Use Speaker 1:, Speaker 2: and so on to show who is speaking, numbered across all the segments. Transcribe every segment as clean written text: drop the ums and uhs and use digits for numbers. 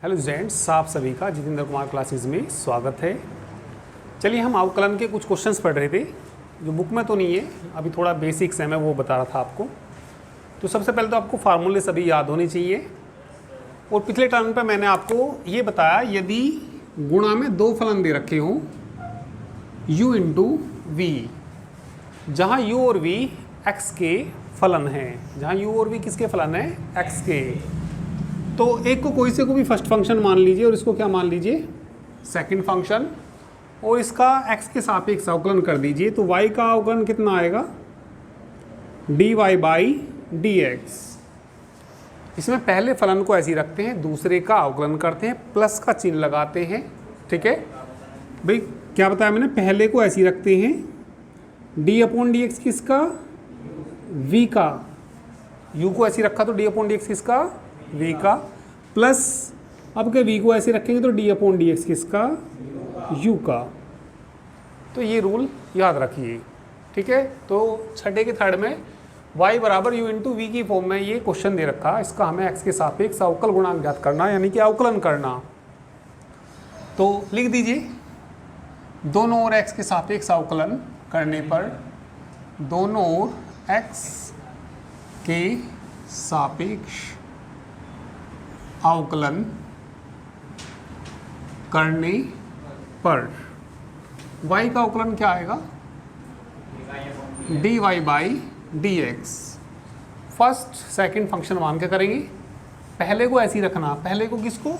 Speaker 1: Hello students, आप सभी का जितेंद्र कुमार क्लासेस में स्वागत है। चलिए, हम अवकलन के कुछ क्वेश्चंस पढ़ रहे थे जो बुक में तो नहीं है, अभी थोड़ा बेसिक्स है, मैं वो बता रहा था आपको। तो सबसे पहले तो आपको फार्मूले सभी याद होने चाहिए। और पिछले टर्म पे मैंने आपको ये बताया, यदि गुणा में दो फलन दे रखे हों u इंटू वी, जहाँ u और v x के फलन हैं, जहाँ u और v किसके फलन हैं, x के। तो एक को कोई से को भी फर्स्ट फंक्शन मान लीजिए और इसको क्या मान लीजिए, सेकंड फंक्शन, और इसका x के सापेक्ष अवकलन कर दीजिए। तो y का अवकलन कितना आएगा, dy बाई dx। इसमें पहले फलन को ऐसे ही रखते हैं, दूसरे का अवकलन करते हैं, प्लस का चिन्ह लगाते हैं। ठीक है भाई, क्या बताया मैंने, पहले को ऐसे ही रखते हैं, d अपॉन डी एक्स किसका, v का, u को ऐसे रखा तो d अपॉन डी एक्स किसका, v का, प्लस अब के v को ऐसे रखेंगे तो d अपॉन डी एक्स किसका, u का। तो ये रूल याद रखिए। ठीक है, तो छठे के थर्ड में y बराबर u इंटू वी की फॉर्म में ये क्वेश्चन दे रखा, इसका हमें x के सापेक्ष अवकल गुणांक ज्ञात करना, यानी कि अवकलन करना। तो लिख दीजिए, दोनों ओर x के सापेक्ष अवकलन करने पर, दोनों ओर x के सापेक्ष अवकलन करने पर y का अवकलन क्या आएगा, dy by dx। First second function मान के करेंगे, पहले को ऐसे ही रखना, पहले को किसको,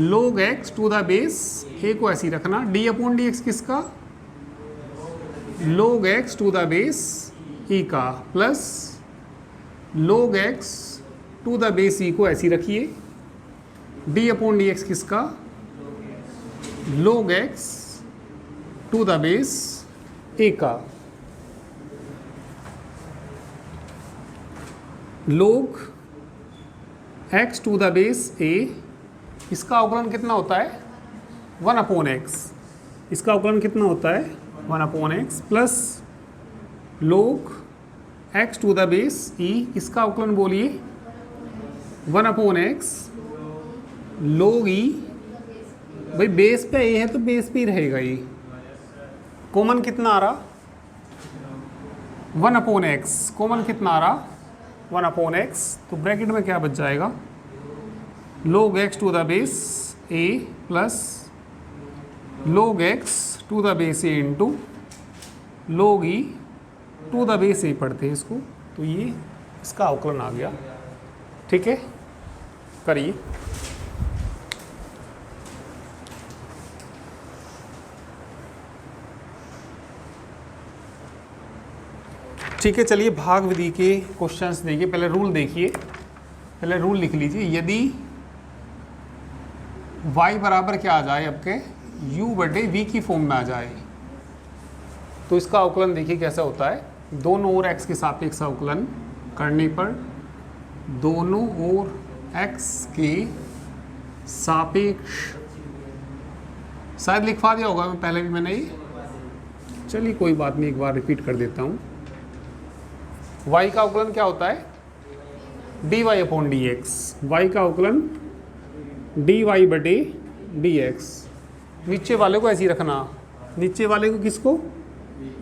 Speaker 1: log x to the base a को ऐसे ही रखना, d अपॉन डी एक्स किसका, log x to the base e का, plus log x to the base e को ऐसे ही रखिए, d अपॉन डी एक्स किसका, log x to the base a का, log x to the base a, इसका अवकलन कितना होता है, 1 अपॉन x, इसका अवकलन कितना होता है 1 upon x, plus log x to the base e, इसका अवकलन बोलिए 1 अपॉन x, log e, भाई बेस पे a है तो बेस पे ही रहेगा ये, कॉमन कितना आ रहा 1 अपॉन x, कॉमन कितना आ रहा 1 अपॉन x, तो ब्रैकेट में क्या बच जाएगा, log x to the base a plus log x to the base a into log e to the base a पढ़ते हैं इसको, तो ये इसका अवकलन आ गया। ठीक है, करिए। ठीक है, चलिए भाग विधि के क्वेश्चंस देखिए। पहले रूल देखिए, पहले रूल लिख लीजिए। यदि y बराबर क्या आ जाए, आपके u बटे v की फॉर्म में आ जाए, तो इसका अवकलन देखिए कैसा होता है, दोनों ओर x के सापेक्ष अवकलन करने पर, दोनों ओर x के सापेक्ष, शायद लिखवा दिया होगा मैं पहले भी मैंने ये, चलिए कोई बात नहीं, एक बार रिपीट कर देता हूँ। y का अवकलन क्या होता है, dy upon d x, y का अवकलन dy बटे dx। नीचे वाले को ऐसे ही रखना, नीचे वाले को किसको,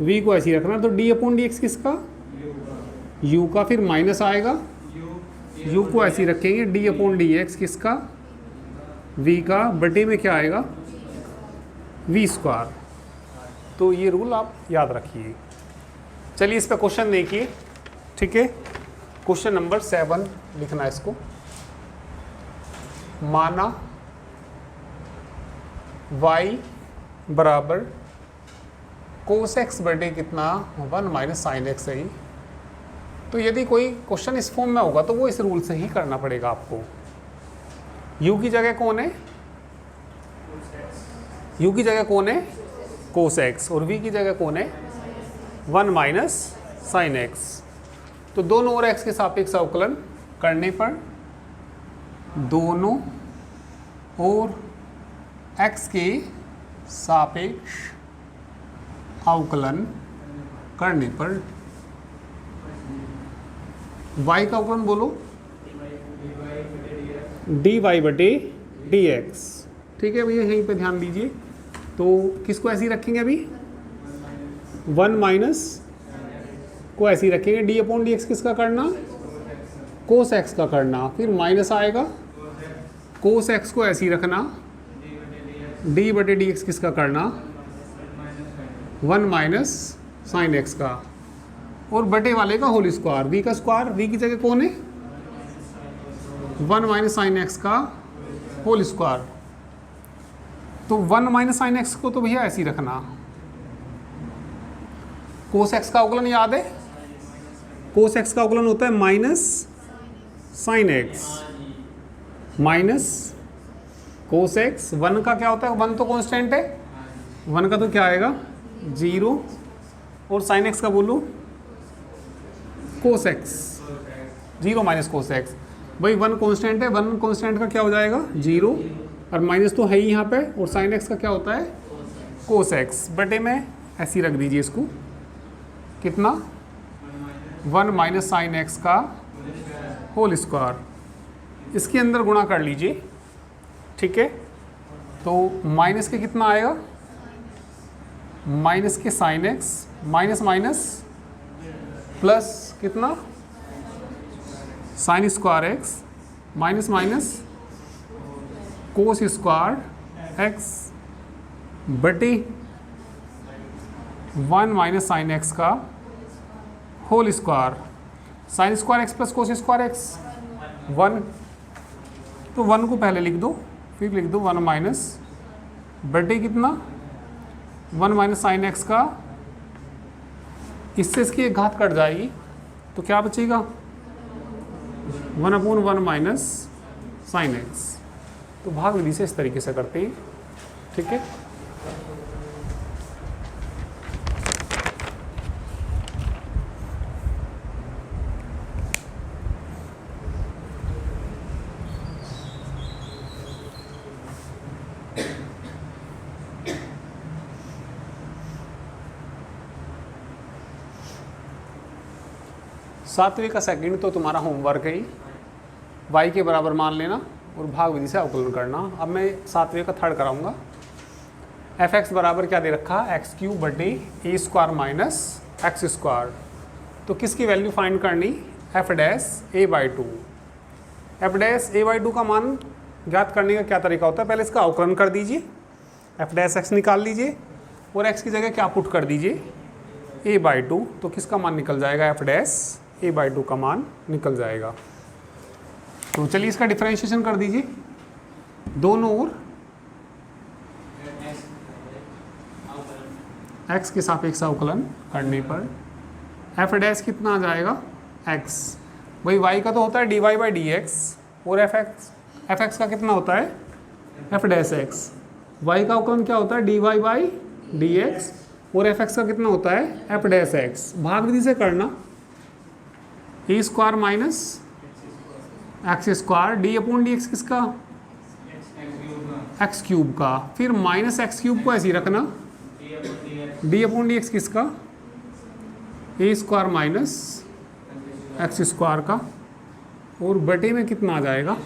Speaker 1: v को ऐसे ही रखना, तो d अपॉन डी एक्स किसका, u का, फिर माइनस आएगा, u को ऐसे ही रखेंगे, d अपॉन डी एक्स किसका, v का, बटे में क्या आएगा, v स्क्वायर। तो ये रूल आप याद रखिए। चलिए इस पर क्वेश्चन देखिए। ठीक है, क्वेश्चन नंबर 7 लिखना है इसको। माना y बराबर कोस x बटे कितना 1 माइनस साइन एक्स है। तो यदि कोई क्वेश्चन इस फॉर्म में होगा तो वो इस रूल से ही करना पड़ेगा आपको। u की जगह कौन है, u की जगह कौन है, कोस x, और v की जगह कौन है, 1 माइनस साइन एक्स। तो दोनों ओर x के सापेक्ष अवकलन करने पर, दोनों ओर x के सापेक्ष अवकलन करने पर, y का अवकलन बोलो, डी वाई बटे डी एक्स। ठीक है भैया, यहीं पे ध्यान दीजिए। तो किसको ऐसे ही रखेंगे अभी, 1 माइनस को ऐसे ही रखेंगे, डी अपॉन डी एक्स किसका करना, कोस एक्स का करना, फिर माइनस आएगा, कोस एक्स को ऐसे ही रखना, डी बटे डी एक्स किसका करना, 1 माइनस साइन एक्स का, और बटे वाले का होल स्क्वायर, वी का स्क्वायर, वी की जगह कौन है 1 माइनस साइन एक्स का होल स्क्वायर। तो 1 माइनस साइन एक्स को तो भैया ऐसे ही रखना। कोस एक्स का अवकलन याद है, कोस एक्स का अवकलन होता है minus sine x minus cos x. 1 का क्या होता है, 1 तो कांस्टेंट है, 1 का तो क्या आएगा 0, और साइन एक्स का बोलो cos x, 0 minus cos x. भाई 1 कांस्टेंट है, 1 कांस्टेंट का क्या हो जाएगा 0, और माइनस तो है ही यहाँ पे, और साइन एक्स का क्या होता है कोस एक्स, बटे में ऐसे ही रख दीजिए इसको, कितना 1 माइनस साइन एक्स का होल स्क्वायर, इसके अंदर गुणा कर लीजिए। ठीक है, तो माइनस के कितना आएगा, माइनस के sine x, minus minus plus कितना sine square x, minus minus cos square x, बटे 1 माइनस साइन एक्स का whole square, sine square x plus cos square x 1, तो 1 को पहले लिख दो, फिर लिख दो 1 माइनस बटे कितना 1 माइनस साइन एक्स का, इससे इसकी एक घात कट जाएगी, तो क्या बचेगा 1 अपॉन 1 माइनस साइन एक्स। तो भाग विधि से इस तरीके से करते हैं। ठीक है, सातवें का सेकंड तो तुम्हारा होमवर्क है ही, y के बराबर मान लेना और भाग विधि से अवकलन करना। अब मैं सातवें का थर्ड कराऊंगा। एफ एक्स बराबर क्या दे रखा, एक्स क्यूब बटे ए स्क्वायर माइनस एक्स स्क्वायर। तो किसकी वैल्यू फाइंड करनी, F dash A by two. F dash A by two का मान ज्ञात करने का क्या तरीका होता है, पहले इसका अवकलन कर दीजिए, एफ डैश एक्स निकाल लीजिए, और एक्स की जगह क्या पुट कर दीजिए ए बाई टू। तो किसका मान निकल जाएगा, F dash A by two का मान निकल जाएगा। तो चलिए इसका डिफरेंशिएशन कर दीजिए, दोनों ओर x के सापेक्ष अवकलन करने पर एफ डैश कितना आ जाएगा x, वही y का तो होता है dy बाई डी एक्स, और एफ एक्स का कितना होता है एफ डैश एक्स। y का अवकलन क्या होता है dy बाई डी एक्स, और एफ एक्स का कितना होता है एफ डैश एक्स। भाग विधि से करना, a square minus x square, d upon d x किसका एक्स क्यूब का, फिर माइनस एक्स क्यूब को ऐसे ही रखना, डी अपॉन डी एक्स किसका a square minus x square का, और बटे में कितना आ जाएगा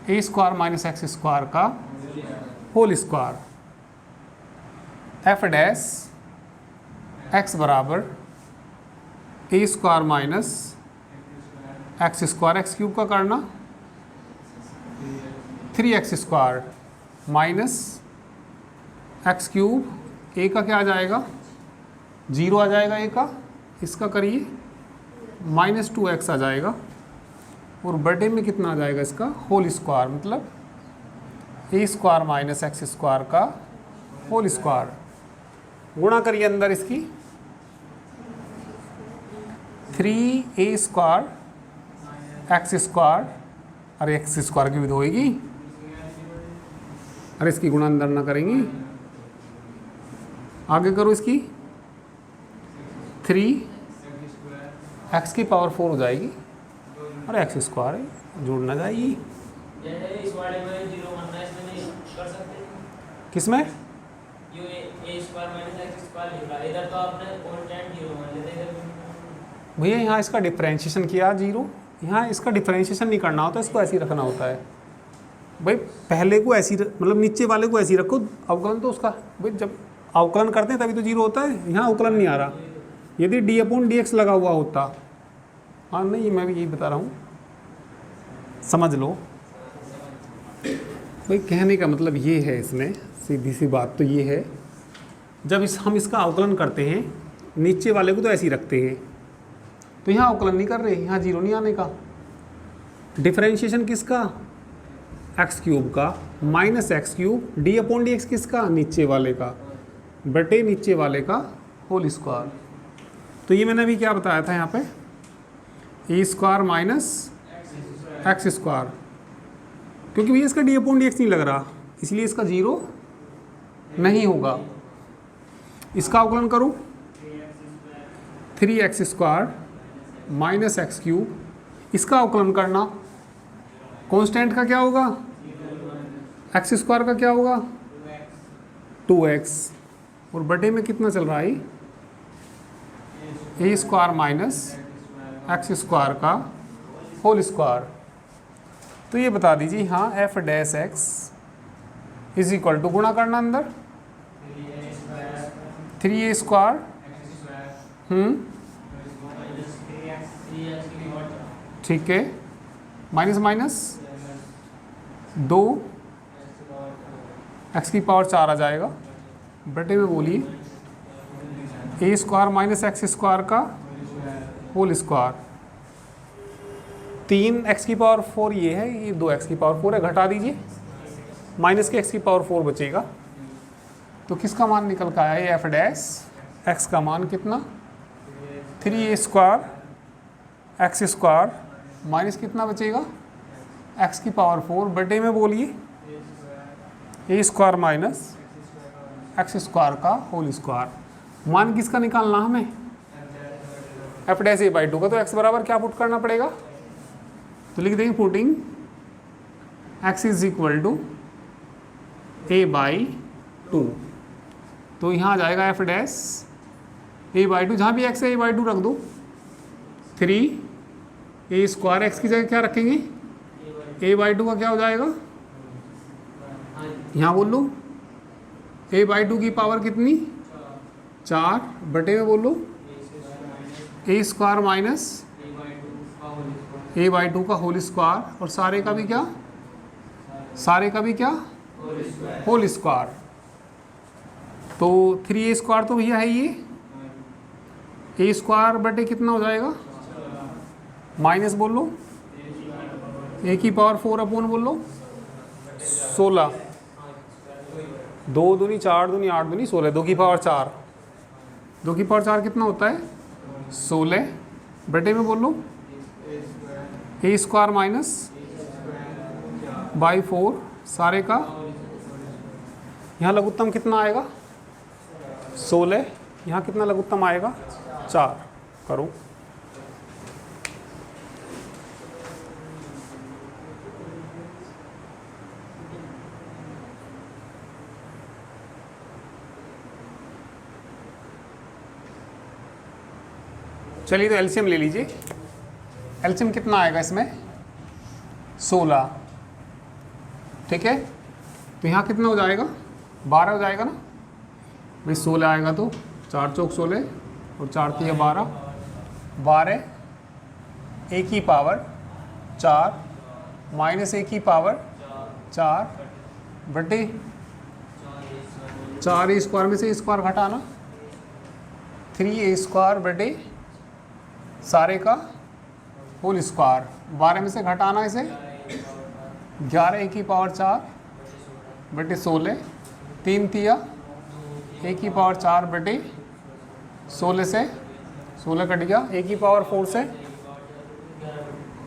Speaker 1: a square minus x square का whole square. F dash x बराबर a square minus x square, x cube का करना 3x square minus x cube, a का क्या आ जाएगा 0 आ जाएगा, ए का इसका करिए माइनस 2x आ जाएगा, और बटे में कितना आ जाएगा इसका होल स्क्वायर, मतलब ए स्क्वायर माइनस एक्स स्क्वायर का होल स्क्वायर। गुणा करिए अंदर इसकी 3a स्क्वायर एक्स स्क्वायर, अरे एक्स स्क्वायर की विधि होगी, अरे इसकी गुणा अंदर ना करेंगी, आगे करो इसकी 3x की पावर 4 हो जाएगी, अरे एक्स स्क्वायर है जोड़ ना जाएगी, किसमें भैया यहाँ इसका डिफरेंशिएशन किया 0, यहाँ इसका डिफरेंशिएशन नहीं करना होता, इसको ऐसे ही रखना होता है भाई। पहले को ऐसी मतलब नीचे वाले को ऐसे ही रखो, अवकलन तो उसका भाई जब अवकलन करते हैं तभी तो जीरो होता है, यहाँ अवकलन नहीं आ रहा। यदि d/dx लगा हुआ होता, हाँ नहीं मैं भी यही बता रहा हूँ, समझ लो भाई। कहने का मतलब ये है, इसमें सीधी सी बात तो ये है, जब हम इसका अवकलन करते हैं नीचे वाले को तो ऐसे ही रखते हैं, तो यहाँ अवकलन नहीं कर रहे, यहाँ जीरो नहीं आने का। डिफरेंशिएशन किसका? x³ का माइनस x³ d/dx किसका? नीचे वाले का बटे नीचे वाले का होल स्क्वायर। तो ये मैंने अभी क्या बताया था यहाँ पे, a² माइनस x², क्योंकि भैया इसका d/dx नहीं लग रहा इसलिए इसका जीरो नहीं होगा। इसका अवकलन करो 3x² माइनस x³, इसका अवकलन करना, कांस्टेंट का क्या होगा? x² का क्या होगा? 2x, और बटे में कितना चल रहा है? a² माइनस x² का होल स्क्वायर। तो ये बता दीजिए, हाँ f' इज इक्वल टू, गुणा करना अंदर 3a², ठीक है, माइनस माइनस 2 x⁴ आ जाएगा, बटे में बोलिए a² माइनस x² का होल स्क्वायर। 3 x⁴ ये है, ये 2 x⁴ है, घटा दीजिए, माइनस के x⁴ बचेगा। तो किसका मान निकल का आया? ये f' x का मान कितना? 3a² x² माइनस कितना बचेगा? x⁴ बटे में बोलिए a² माइनस x² का होल स्क्वायर। मान किसका निकालना हमें? f'(a/2) का। तो x बराबर क्या पुट करना पड़ेगा? तो लिख देंगे putting x is equal to a/2। तो यहाँ आ जाएगा f' a/2, जहाँ भी x है a/2 रख दो। 3a² x की जगह क्या रखेंगे? a/2 का क्या हो जाएगा? यहाँ बोल लो a/2 की पावर कितनी? 4, बटे में बोलो a² माइनस a/2 का होल स्क्वायर, और सारे का भी क्या? सारे का भी क्या? Whole square. तो 3a² तो भैया है ये, a² बटे कितना हो जाएगा? माइनस बोल लो a⁴ अपॉन बोल लो 16, 2 दूनी 4 दूनी 8 दूनी 16, 2⁴ 2⁴ कितना होता है? 16, बटे में बोल लो a² माइनस बाई 4, सारे का। यहाँ लघुत्तम कितना आएगा? 16, यहाँ कितना लघुत्तम आएगा? 4। करो, चलिए तो एलसीएम ले लीजिए। एलसीएम कितना आएगा इसमें? 16, ठीक है। तो यहाँ कितना हो जाएगा? 12 हो जाएगा ना भाई। 16 आएगा तो 4 चौक 16 और 4 तिया 12, 12 a⁴ 4 माइनस a⁴ 4 बटे 4a² में से स्क्वायर घटाना, 3a² बटे सारे का होल स्क्वायर। 12 में से घटाना इसे, 11 a⁴ 4 बटे 16, 3 तिया a⁴ बटे 16 से 16 कट गया, a⁴ से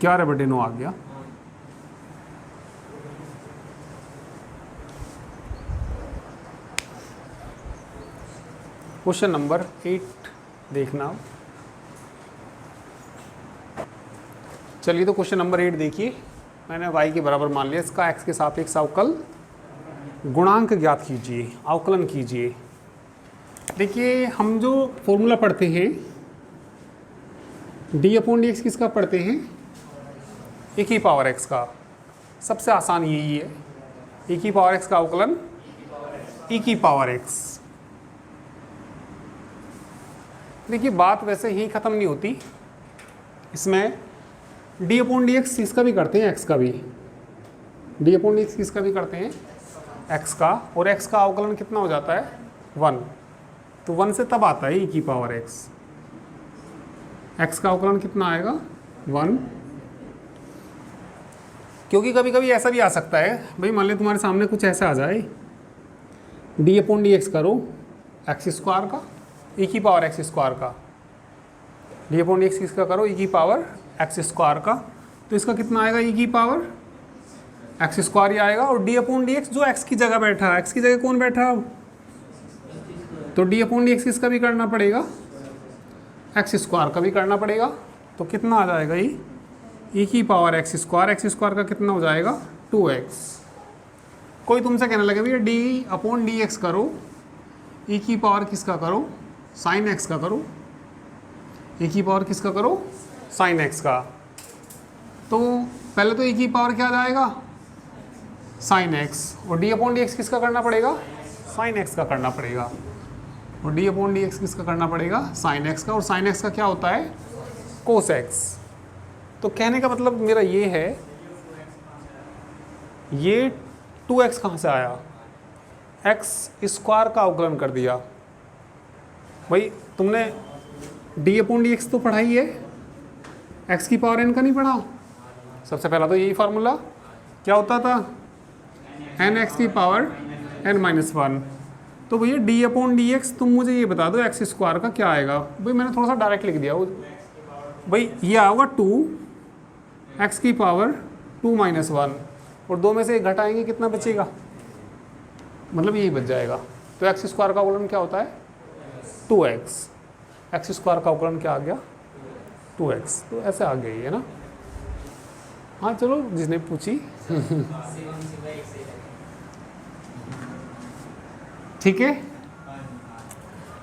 Speaker 1: 11 बटे 9 आ गया। क्वेश्चन नंबर 8 देखना। चलिए तो क्वेश्चन नंबर 8 देखिए। मैंने y के बराबर मान लिया, इसका x के सापेक्ष अवकल गुणांक ज्ञात कीजिए, अवकलन कीजिए। देखिए हम जो फॉर्मूला पढ़ते हैं d/dx किसका पढ़ते हैं? e की पावर x का, सबसे आसान यही है, e की पावर x का अवकलन e की पावर x। देखिए बात वैसे ही ख़त्म नहीं होती, इसमें डी अपॉन डी एक्स इसका भी करते हैं, x का भी, डी अपॉन डी एक्स इसका भी करते हैं x का, और x का अवकलन कितना हो जाता है 1, तो 1 से तब आता है e की पावर x, x का अवकलन कितना आएगा 1। क्योंकि कभी कभी ऐसा भी आ सकता है भाई, मान ली तुम्हारे सामने कुछ ऐसा आ जाए, डी अपॉन डी एक्स करो एक्स स्क्वायर का, ई की पावर एक्स स्क्वायर का, डी अपॉन डी एक्स किसका करो ई की पावर एक्स स्क्वायर का, तो इसका कितना आएगा ई की पावर एक्स स्क्वायर ही आएगा। और डी अपॉन डी एक्स जो एक्स की जगह बैठा है, एक्स की जगह कौन बैठा है, तो डी अपॉन डी एक्स किसका भी करना पड़ेगा, एक्स स्क्वायर का भी करना पड़ेगा, तो कितना आ जाएगा ये ई की पावर एक्स स्क्वायर का कितना हो जाएगा 2x। कोई तुमसे कहने लगे भैया डी अपॉन डी एक्स करो, ई की पावर किसका करो साइन एक्स का करो, ई की पावर किसका करो साइन एक्स का, तो पहले तो ई की पावर क्या आ जाएगा साइन एक्स, और डी अपॉन डी एक्स किसका करना पड़ेगा साइन एक्स का करना पड़ेगा, और डी अपॉन डी एक्स किसका करना पड़ेगा साइन एक्स का, और साइन एक्स का क्या होता है कोस एक्स। तो कहने का मतलब मेरा ये है, ये 2x कहाँ से आया, एक्स स्क्वायर का अवकलन कर दिया। भाई तुमने डी अपॉन डी एक्स तो पढ़ाई है, एक्स की पावर n का नहीं पढ़ा। सबसे पहला तो यही फार्मूला क्या होता था, एन एक्स की पावर n-1। तो भैया डी अपॉन डी एक्स तुम मुझे ये बता दो एक्स स्क्वायर का क्या आएगा। भाई मैंने थोड़ा सा डायरेक्ट लिख दिया, भाई ये आएगा 2 एक्स की पावर 2-1, और 2 में से 1 घटाएंगे कितना बचेगा, मतलब यही बच जाएगा। तो एक्स स्क्वायर का अवकलन क्या होता है 2x, एक्स स्क्वायर का अवकलन क्या आ गया 2x, तो ऐसे आ गई है ना। हाँ चलो जिसने पूछी ठीक है।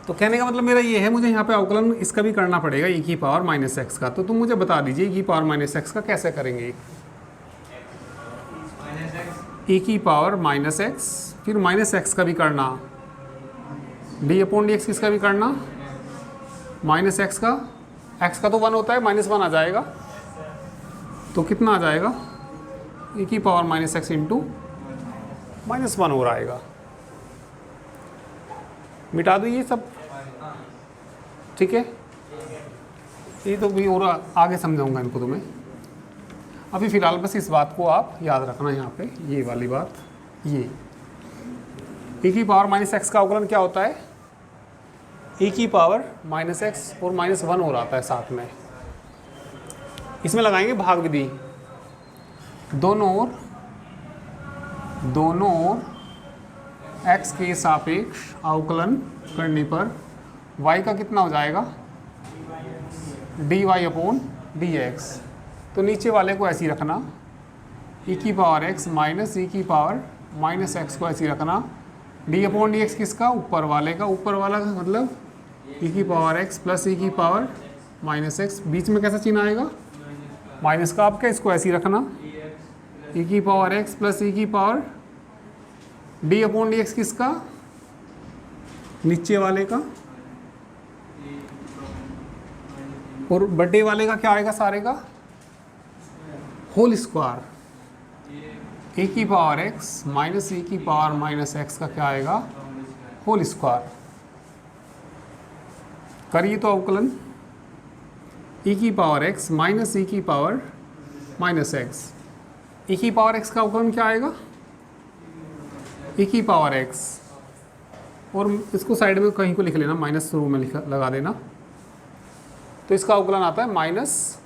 Speaker 1: तो कहने का मतलब मेरा ये है, मुझे यहाँ पे अवकलन इसका भी करना पड़ेगा e की पावर -x का। तो तुम मुझे बता दीजिए e की पावर -x का कैसे करेंगे, e की पावर -x, फिर -x का भी करना, डी अपॉन डी एक्स किसका भी करना -x का, x का तो 1 होता है -1 आ जाएगा, तो कितना आ जाएगा e की पावर -x इंटू -1 हो रहा आएगा। मिटा दो ये सब, ठीक है। ये तो भी और आगे समझाऊंगा इनको तुम्हें, अभी फ़िलहाल बस इस बात को आप याद रखना यहाँ पे, ये वाली बात, ये e की पावर -x का अवकलन क्या होता है e की पावर -x और -1 हो रहा है साथ में। इसमें लगाएंगे भाग विधि, दोनों ओर x के सापेक्ष अवकलन करने पर y का कितना हो जाएगा dy अपॉन dx। तो नीचे वाले को ऐसे ही रखना, e की पावर x माइनस e की पावर -x को ऐसे ही रखना, d अपॉन डी एक्स किसका ऊपर वाले का, ऊपर वाला का मतलब e की पावर x प्लस e की पावर -x, बीच में कैसा चिन्ह आएगा माइनस का आपका, इसको ऐसे ही रखना, e की पावर x प्लस e की power D upon d x किसका नीचे वाले का, और बटे वाले का क्या आएगा सारे का होल स्क्वायर, e की पावर x माइनस e की पावर -x का क्या आएगा होल स्क्वायर। करिए तो अवकलन, e की पावर x माइनस e की पावर -x, e की पावर x का अवकलन क्या आएगा e की पावर x, और इसको साइड में कहीं को लिख लेना, माइनस शुरू में लगा देना, तो इसका अवकलन आता है माइनस,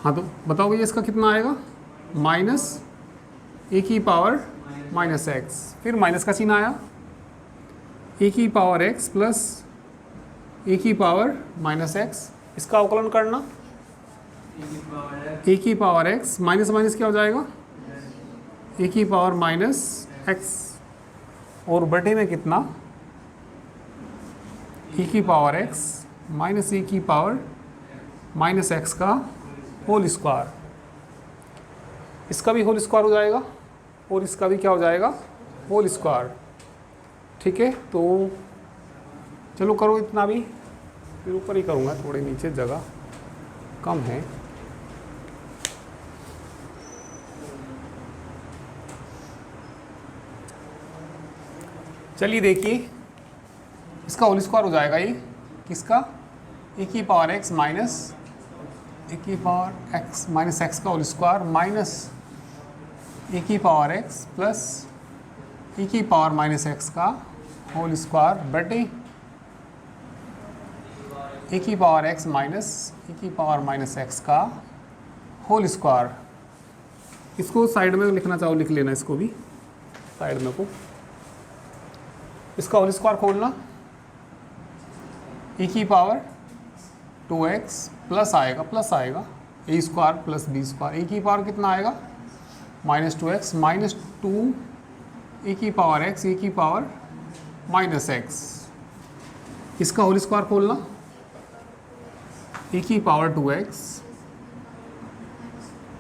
Speaker 1: हाँ तो बताओ ये इसका कितना आएगा माइनस e की पावर -x, फिर माइनस का चिन्ह आया, e की पावर x प्लस e की पावर -x, इसका अवकलन करना, e की पावर x माइनस माइनस क्या हो जाएगा e की पावर -x, और बटे में कितना e की पावर x माइनस e की पावर -x का होल स्क्वायर। इसका भी होल स्क्वायर हो जाएगा और इसका भी क्या हो जाएगा, होल स्क्वायर। ठीक है, तो चलो करो इतना भी, फिर ऊपर ही करूँगा, थोड़े नीचे जगह कम है। चलिए देखिए, इसका होल स्क्वायर हो जाएगा ये किसका, e की पावर x माइनस e की पावर x माइनस एक्स का होल स्क्वायर माइनस e की पावर x प्लस e की पावर माइनस एक्स का होल स्क्वायर बटे e की पावर x माइनस e की पावर माइनस एक्स का होल स्क्वायर। इसको साइड में लिखना चाहो लिख लेना, इसको भी साइड में को, इसका होल स्क्वायर खोलना, e की पावर 2x प्लस आएगा a square plus b square, e की पावर कितना आएगा माइनस 2x माइनस 2 e की पावर x, e की पावर माइनस x। इसका होल स्क्वायर खोलना, e की पावर 2x,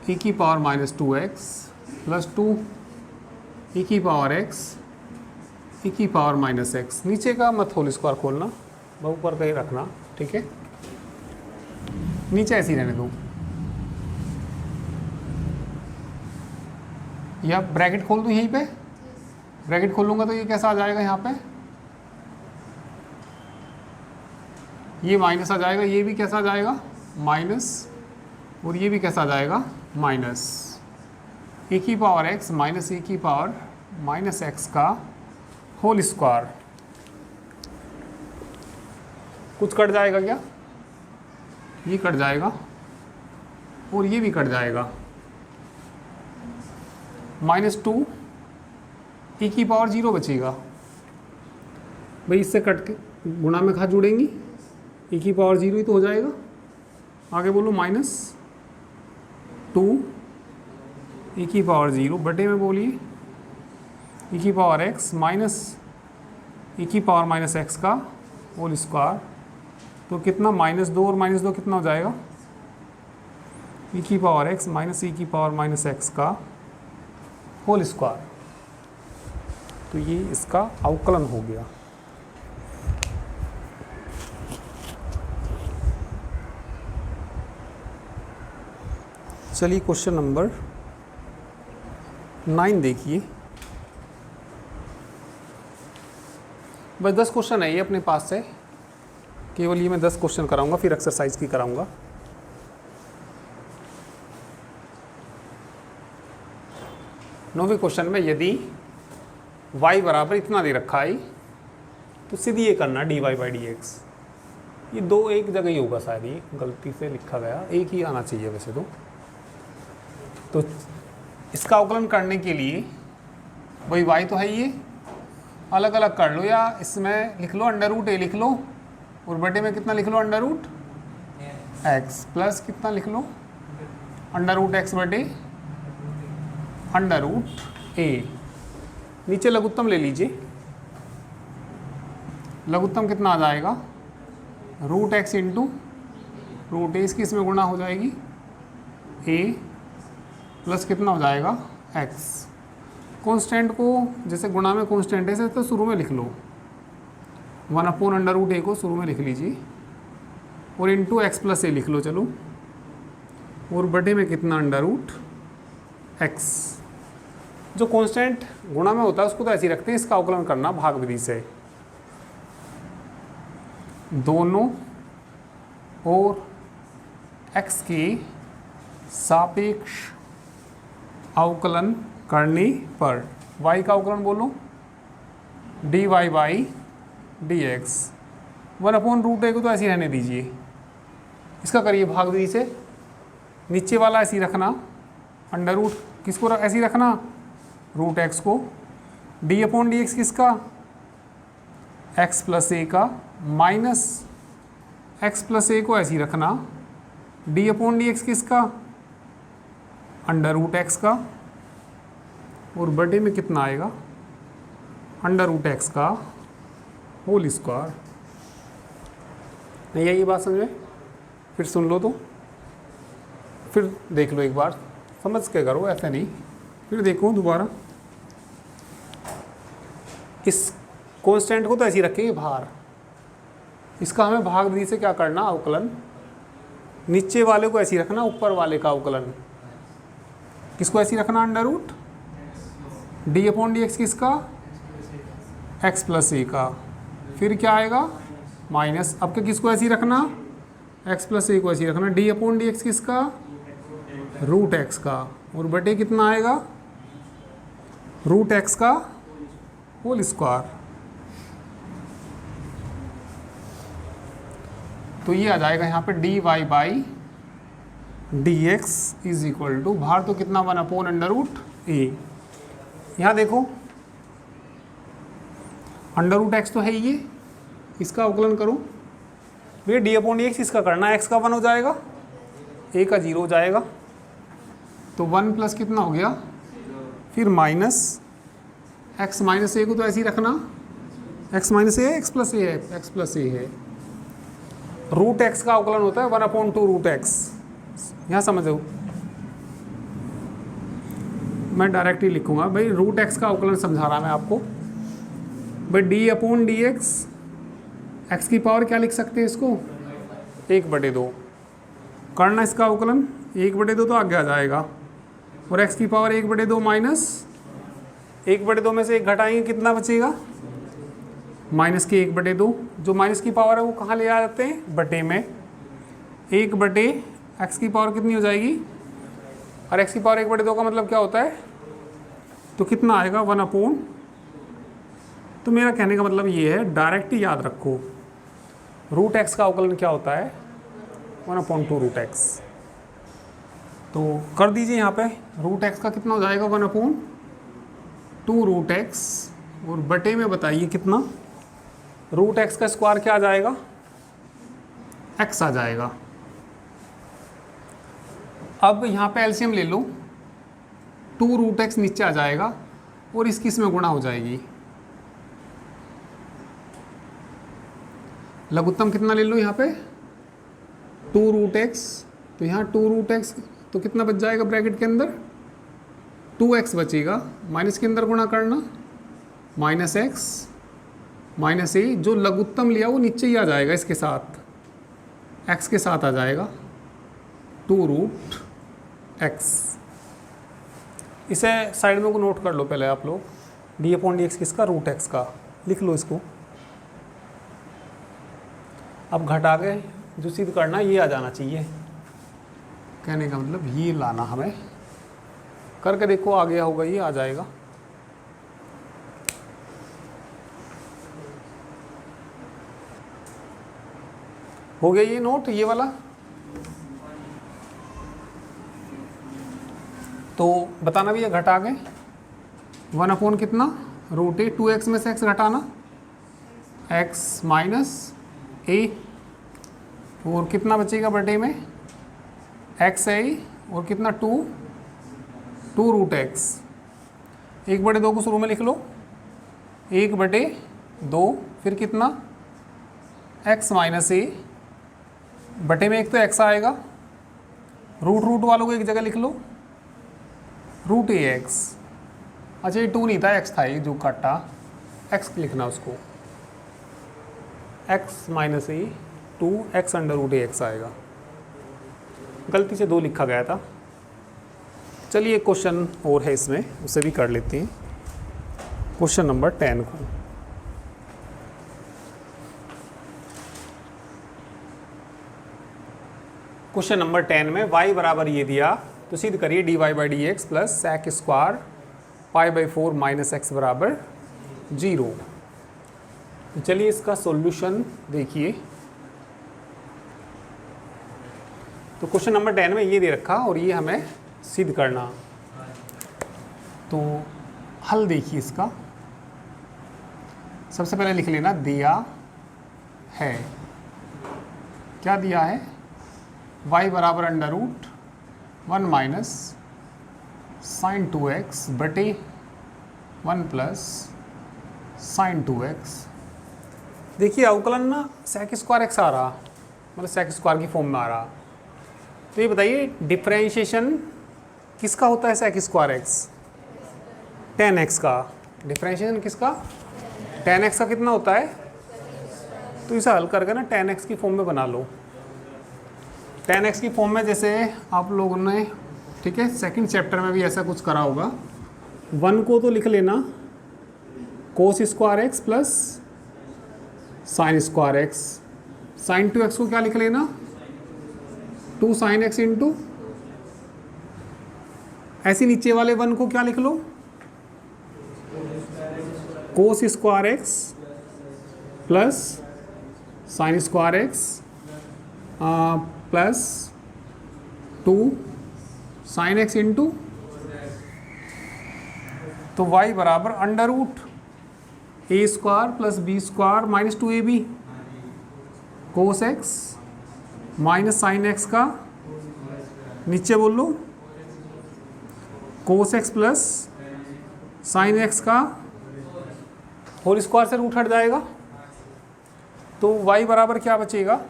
Speaker 1: e की power minus 2x plus 2 e की पावर x, e की पावर माइनस एक्स। नीचे का मत होल स्क्वायर खोलना, वह ऊपर का ही रखना, ठीक है, नीचे ऐसे ही रहने दो। या ब्रैकेट खोल दूँ यहीं पे, ब्रैकेट खोलूँगा तो ये कैसा आ जाएगा, यहाँ पे ये माइनस आ जाएगा, ये भी कैसा आ जाएगा माइनस, और ये भी कैसा आ जाएगा माइनस, e की पावर x माइनस e की पावर माइनस एक्स का होल स्क्वायर। कुछ कट जाएगा क्या, ये कट जाएगा और ये भी कट जाएगा, माइनस 2 e की पावर 0 बचेगा। भाई इससे कट के गुणा में कहाँ जुड़ेंगी, e की पावर 0 ही तो हो जाएगा। आगे बोलो माइनस 2 e की पावर 0 बटे में बोलिए e की पावर x माइनस e की पावर माइनस एक्स का होल स्क्वायर। तो कितना माइनस 2 और माइनस 2 कितना हो जाएगा, e की पावर x माइनस e की पावर माइनस एक्स का होल स्क्वायर। तो ये इसका अवकलन हो गया। चलिए क्वेश्चन नंबर 9 देखिए। बस 10 क्वेश्चन है ये अपने पास से, केवल ये मैं 10 क्वेश्चन कराऊंगा, फिर एक्सरसाइज की कराऊंगा। नौवें क्वेश्चन में यदि y बराबर इतना दे रखा है तो सीधी ये करना dy बाई डी एक्स। ये दो एक जगह ही होगा शायद, ये गलती से लिखा गया, एक ही आना चाहिए वैसे तो इसका अवकलन करने के लिए वही y तो है, ये अलग अलग कर लो, या इसमें लिख लो अंडर रूट ए लिख लो, और बटे में कितना लिख लो अंडर रूट एक्स, प्लस कितना लिख लो अंडर रूट एक्स बटे अंडर रूट ए। नीचे लघुत्तम ले लीजिए, लघुत्तम कितना आ जाएगा रूट एक्स इंटू रूट ए, इसकी इसमें गुणा हो जाएगी ए, प्लस कितना हो जाएगा एक्स। कांस्टेंट को जैसे गुणा में कांस्टेंट है तो शुरू में लिख लो, 1 अपॉन अंडर रूट ए को शुरू में लिख लीजिए, और इंटू एक्स प्लस ए लिख लो चलो, और बटे में कितना अंडर रूट एक्स। जो कांस्टेंट गुणा में होता है उसको तो ऐसे ही रखते हैं, इसका अवकलन करना भाग विधि से। दोनों और एक्स के सापेक्ष अवकलन करने पर y का अवकलन बोलो dy by d x. 1 upon root a को तो ऐसे ही रहने दीजिए, इसका करिए भाग विधि से। नीचे वाला ऐसे ही रखना, अंडर रूट किसको ऐसे ही रखना रूट एक्स को, डी अपॉन डी एक्स किसका एक्स प्लस ए का, माइनस एक्स प्लस ए को ऐसे ही रखना, डी अपॉन डी एक्स किसका अंडर रूट एक्स का, और बटे में कितना आएगा अंडर रूट एक्स का होल स्क्वायर। नहीं आई ये बात समझ में, फिर सुन लो तो फिर देख लो एक बार, समझ के करो, ऐसे नहीं। फिर देखो दोबारा, इस कांस्टेंट को तो ऐसे ही रखेंगे बाहर, इसका हमें भाग डी से क्या करना, अवकलन। नीचे वाले को ऐसे ही रखना, ऊपर वाले का अवकलन किसको ऐसे ही रखना, under root d upon d x किसका, एक्स प्लस ए का। फिर क्या आएगा, माइनस, अब क्या किसको ऐसे ही रखना, एक्स प्लस ए को ऐसे ही रखना, डी अपॉन डी एक्स किसका, रूट एक्स का, और बटे कितना आएगा, रूट एक्स का होल स्क्वायर। तो ये आ जाएगा यहाँ पे d y by d x is equal to, बाहर तो कितना, 1 अपॉन अंडर रूट ए। यहाँ देखो अंडर रूट एक्स तो है ये, इसका अवकलन करो भैया, डी अपॉन डी एक्स इसका करना, एक्स का 1 हो जाएगा, ए का 0 हो जाएगा, तो 1 प्लस कितना हो गया, फिर माइनस एक्स माइनस ए को तो ऐसे ही रखना, एक्स माइनस ए एक्स प्लस ए है, एक्स प्लस ए है। रूट एक्स का अवकलन होता है 1 अपॉन 2 रूट एक्स, यहाँ समझो, मैं डायरेक्ट ही लिखूंगा भाई, रूट एक्स का अवकलन समझा रहा मैं आपको भाई, D upon d x, x की पावर क्या लिख सकते हैं इसको, 1/2 करना इसका अवकलन, 1/2 तो आगे आ जाएगा, और एक्स की पावर 1/2 माइनस 1/2 में से 1 घटाएंगे कितना बचेगा, माइनस के 1/2, जो माइनस की पावर है वो कहाँ ले आ जाते हैं, बटे में, 1/, एक्स की पावर कितनी हो जाएगी, और एक्स की पावर 1/2 का मतलब क्या होता है, तो कितना आएगा 1 अपॉन, तो मेरा कहने का मतलब ये है, डायरेक्ट ही याद रखो, रूट एक्स का अवकलन क्या होता है, 1 अपॉन 2 रूट एक्स। तो कर दीजिए यहाँ पे, रूट एक्स का कितना हो जाएगा, 1 अपॉन 2 रूट एक्स, और बटे में बताइए कितना, रूट एक्स का स्क्वायर क्या आ जाएगा, एक्स आ जाएगा। अब यहाँ पे एलसीएम ले लो, 2 रूट एक्स नीचे आ जाएगा, और इसकी इसमें गुणा हो जाएगी, लघुत्तम कितना ले लो यहाँ पे, 2 रूट एक्स, तो यहाँ 2 रूट एक्स तो कितना बच जाएगा ब्रैकेट के अंदर, 2x बचेगा, माइनस के अंदर गुणा करना, माइनस एक्स माइनस ए, जो लघुत्तम लिया वो नीचे ही आ जाएगा, इसके साथ x के साथ आ जाएगा, 2 रूट एक्स। इसे साइड में को नोट कर लो पहले आप लोग, डी अपॉन डी एक्स किसका, रूट एक्स का, लिख लो इसको। अब घटा के जो सिद्ध करना ये आ जाना चाहिए, कहने का मतलब ये लाना हमें, करके देखो आ गया होगा, ये आ जाएगा। हो गया ये नोट, ये वाला। तो बताना भी है, घटा के 1 अपॉन कितना, रूट ए, 2x में से x घटाना, x माइनस ए, और कितना बचेगा बटे में, x है, और कितना 2 रूट एक्स, 1/2 को शुरू में लिख लो, 1/2, फिर कितना, x माइनस ए, बटे में एक तो x आएगा, रूट वालों को एक जगह लिख लो, रूट ए एक्स, अच्छा ये 2 नहीं था, x था, ये जो काटा, x लिखना उसको, x माइनस ए 2x अंडर रूट ए एक्स आएगा, गलती से 2 लिखा गया था। चलिए एक क्वेश्चन और है इसमें, उसे भी कर लेते हैं, क्वेश्चन नंबर 10 को। क्वेश्चन नंबर 10 में y बराबर ये दिया, तो सिद्ध करिए d y by d x plus sec square π/4 minus x बराबर 0। तो चलिए इसका सॉल्यूशन देखिए। तो क्वेश्चन नंबर 10 में ये दे रखा और ये हमें सिद्ध करना। तो हल देखिए इसका, सबसे पहले लिख लेना दिया है, क्या दिया है, y बराबर under root 1 minus sign 2x बटे 1 प्लस साइन 2x। देखिए अवकलन ना सेक स्क्वायर एक्स आ रहा, मतलब सेक स्क्वायर की फॉर्म में आ रहा। तो ये बताइए डिफरेंशिएशन किसका होता है sec square x? Tan x का। डिफरेंशिएशन किसका? टेन एक्स का कितना होता है? तो इसे हल करके ना टेन एक्स की फॉर्म में बना लो। टेन एक्स की फॉर्म में जैसे आप लोगों ने, ठीक है, सेकंड चैप्टर में भी ऐसा कुछ करा होगा। वन को तो लिख लेना कोस square x plus sine square x. Sign to x को क्या लिख लेना? टू साइन एक्स इंटू, ऐसे नीचे वाले वन को क्या लिख लो? Cos square x plus sine square x plus two sine x into, तो y बराबर under root a square plus b square minus two a b cos x minus sine x का नीचे बोल लो cos x plus sine x का whole square से root हट जाएगा, तो y बराबर क्या बचेगा?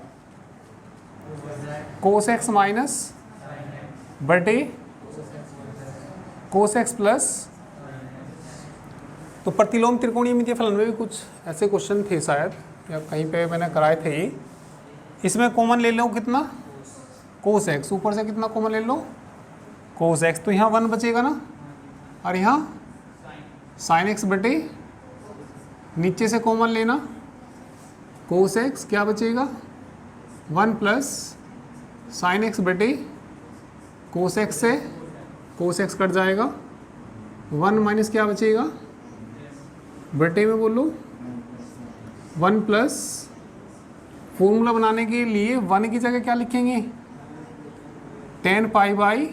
Speaker 1: कोस एक्स माइनस बटे कोस एक्स प्लस, तो प्रतिलोम त्रिकोणीय फलन में भी कुछ ऐसे क्वेश्चन थे शायद, या कहीं पे मैंने कराए थे ये। इसमें कॉमन ले लो कितना? कोस एक्स, ऊपर से कितना कॉमन ले लो? कोस एक्स, तो यहाँ वन बचेगा ना, और यहाँ साइन एक्स बटे, नीचे से कॉमन लेना कोस एक्स, क्या बचेगा? वन प्लस साइन एक्स बटे कोस एक्स से कोस एक्स कट जाएगा, वन माइनस क्या बचेगा? बटे में बोलो वन प्लस, फॉर्मूला बनाने के लिए वन की जगह क्या लिखेंगे? टेन पाई बाई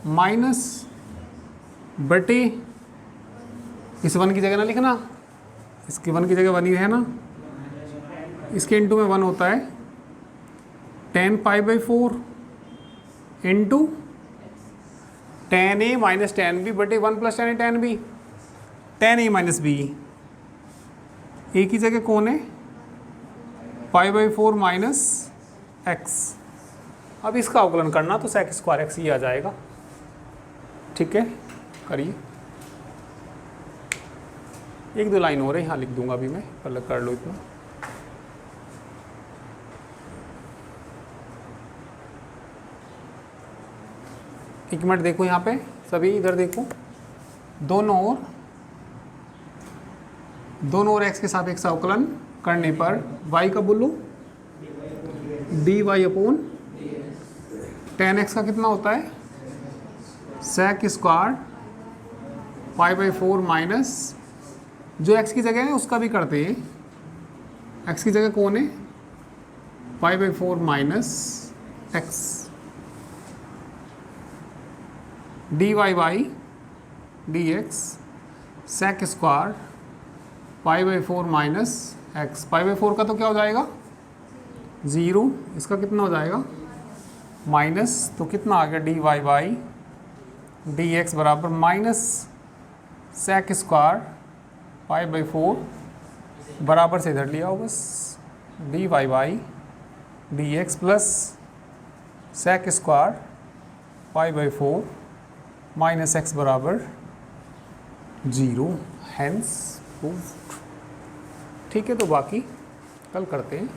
Speaker 1: माइनस बटे, इस वन की जगह ना लिखना, इसके वन की जगह वन ही है ना, इसके इंटू में वन होता है tan pi by four into tan a minus tan b बटे one plus tan a tan b, tan a minus b, a की जगह कौन है? Pi by four minus x. अब इसका अवकलन करना तो सेक स्क्वायर एक्स ही आ जाएगा। ठीक है, करिए। एक दो लाइन और है, यहाँ लिख दूंगा अभी मैं, पहले कर लो इतना। एक मिनट देखो यहाँ पे सभी, इधर देखो, दोनों ओर एक्स के सापेक्ष अवकलन करने पर y का बोलो dy अपॉन टेन एक्स का कितना होता है? Sec square pi by four minus, जो x की जगह है उसका भी करते हैं, x की जगह कौन है? Pi by four minus x, dy by d x sec square pi by four minus x. Pi by four का तो क्या हो जाएगा? ज़ीरो, इसका कितना हो जाएगा? माइनस, तो कितना आ गया? dy बाई डी एक्स बराबर minus sec square pi by four, बराबर से इधर लिया हो बस, dy by d x plus sec square pi by four minus x बराबर ज़ीरो, हैंस प्रूव्ड। ठीक है, तो बाकी कल करते हैं।